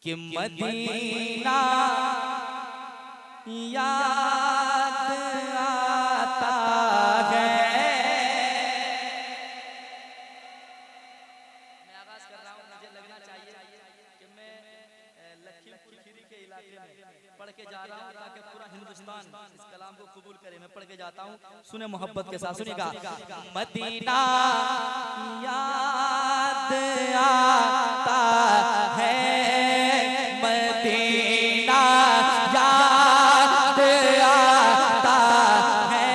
कि मदीना याद आता है। मैं आगाज कर रहा हूँ, मुझे लगना चाहिए कि मैं लखीमपुर खीरी के इलाके में पढ़ के जा रहा हूँ ताकि पूरा हिंदुस्तान इस कलाम को कबूल करे। मैं पढ़ के जाता हूँ, सुने मोहब्बत के साथ, सुनिएगा। मदीना याद आता है, मदीना याद आता है,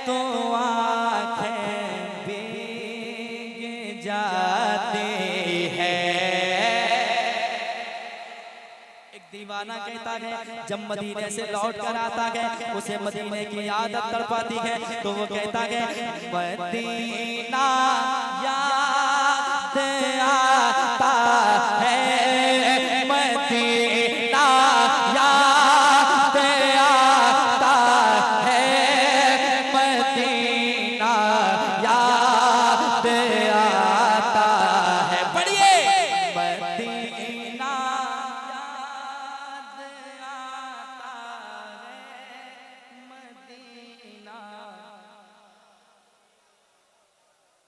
तो आँखें भीग जाती है। एक दीवाना कहता है जब मदीने से लौट कर आता है उसे मदीने की आदत तड़पाती है, तो वो कहता है मदीना याद आता है, मदीना याद आता है, मदीना याद आता है। पढ़िए, मदीना याद आता है, मदीना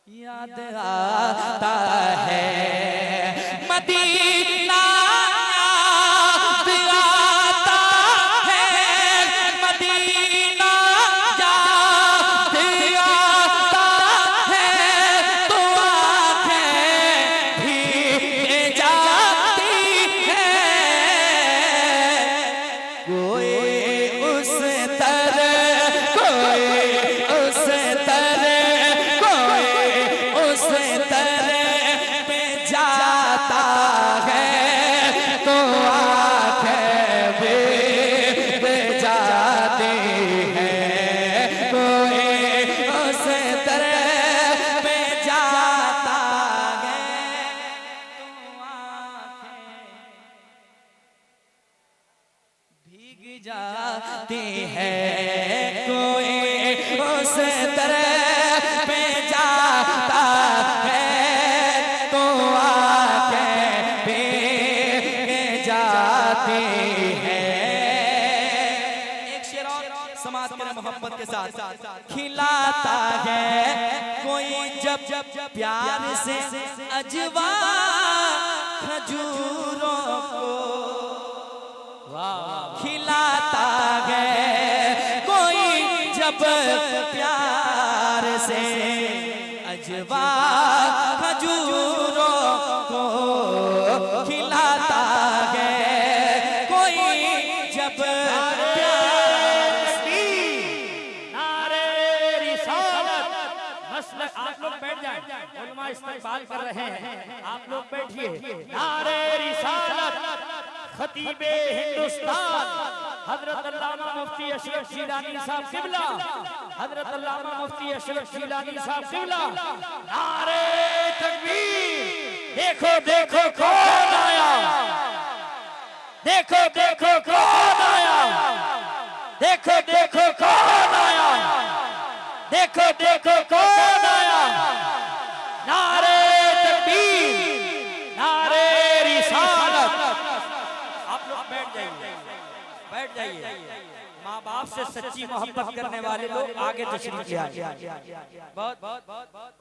याद आता है, मदीना याद आता है, मदीना याद आता है, तो आँखें भीग जाती है। कोई उस तरह, कोई उस तरह, कोई उस तरह पे जाता है, तो आँखें भीग जाती है। कोई उस तरह पे जाता है, तो आँखें भीग जाती है। कोई उस तरह पे जाता है, तो आँखें भीग जाती है। एक शेर और समाज के मोहब्बत के साथ। खिलाता है कोई जब जब प्यार से अजवा खजूरों को, खिलाता है कोई जब प्यार से अजवा खजूरों को, खिलाता है कोई जब नारे रिसालत। मसलक आप लोग बैठ जाएं, उलमा इस्तेमाल कर रहे हैं, आप लोग बैठिए। नारे रिसालत, खतीबे हिंदुस्तान हजरत अल्लामा मुफ्ती अशरफ शीलानी साहब क़िबला, हजरत अल्लामा मुफ्ती अशरफ शीलानी साहब क़िबला। नारे तकबीर। देखो देखो कौन आया, देखो देखो कौन आया, देखो देखो कौन आया, देखो देखो कौन आया। नारे तकबीर, नारे रिसालत। आप लोग बैठ जाइए, बैठ जाइए। माँ बाप से सच्ची मोहब्बत करने वाले लोग आगे तशरीफ ले आइए। बहुत बहुत बहुत बहुत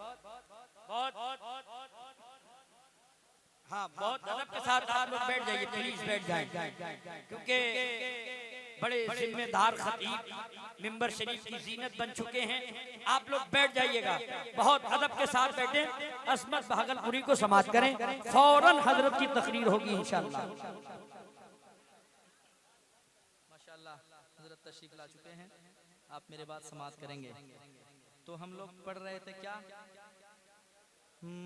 हाँ, बहुत अदब के साथ आप लोग बैठ जाइए, प्लीज बैठ जाएं, क्योंकि बड़े जिम्मेदार खतीब मिंबर शरीफ की जीनत बन चुके हैं। आप लोग बैठ जाइएगा, बहुत अदब के साथ बैठें। असमत भागलपुरी को समाप्त करें, फौरन हजरत की तकरीर होगी इंशाअल्लाह। माशाअल्लाह हजरत तशरीफ ला चुके हैं, आप मेरे बात समाप्त करेंगे। तो हम लोग पढ़ रहे थे क्या,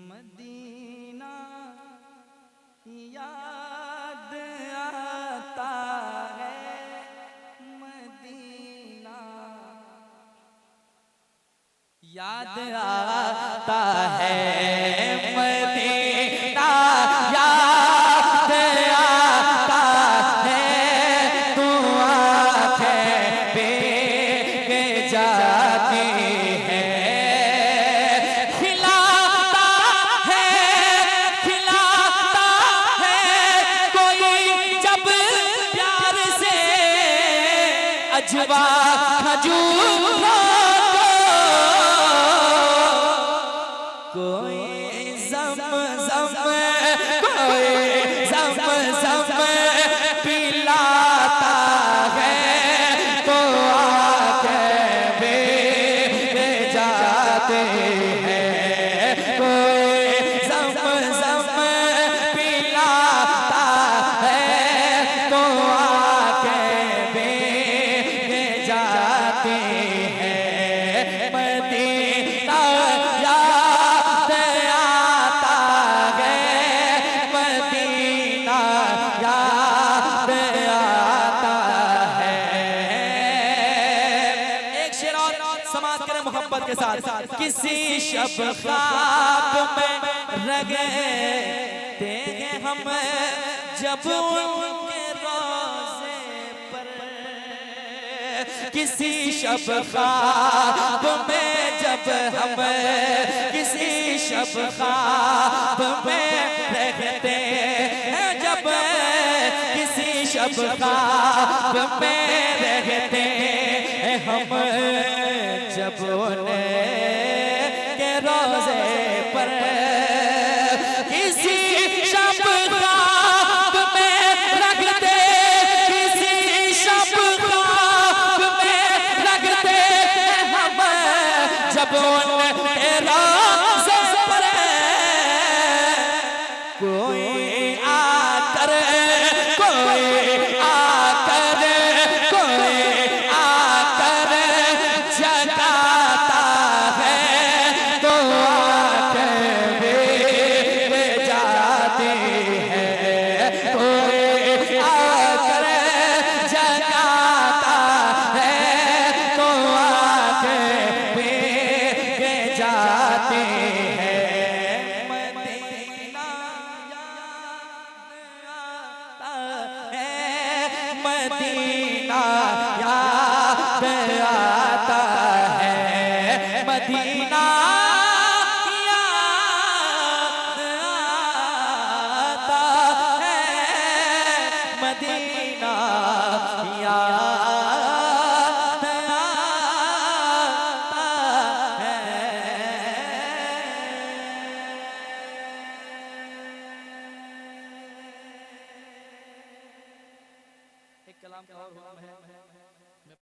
मदीना याद आता है, मदीना याद आता है, मदीना याद आता है, तो आँखें भीग जाती है। खिलाता है, खिलाता है अजवा खजूर कोई ज़म-ज़म पिलाता है तो आके भी जाते हैं। कोई ज़म-ज़म पिलाता है तो आके भी जाते हैं। मदीना याद आता है, मदीना याद आता है। एक शेर और समाज करें मोहब्बत के साथ। किसी शब ख्वाब में रगते हैं हम जब उनके रोज़े पर, किसी शब ख्वाब में जब हम किसी शब ख्वाब में रहते हैं, जब किसी शब ख्वाब में रहते हैं हम, जब उनके रोज़े पर, किसी शब ख्वाब में रखते, किसी शब ख्वाब में रखते हम, जब उनके रोज़े पर कोई आकर जगाता है तो आके भी जाते हैं। कोई आकर जगाता है तो आके भी जाते हैं। मदीना याद आता है, मदीना याद आता है, मदीना याद आता है, मदीना याद आता है। एक कलाम का और हुक्म है।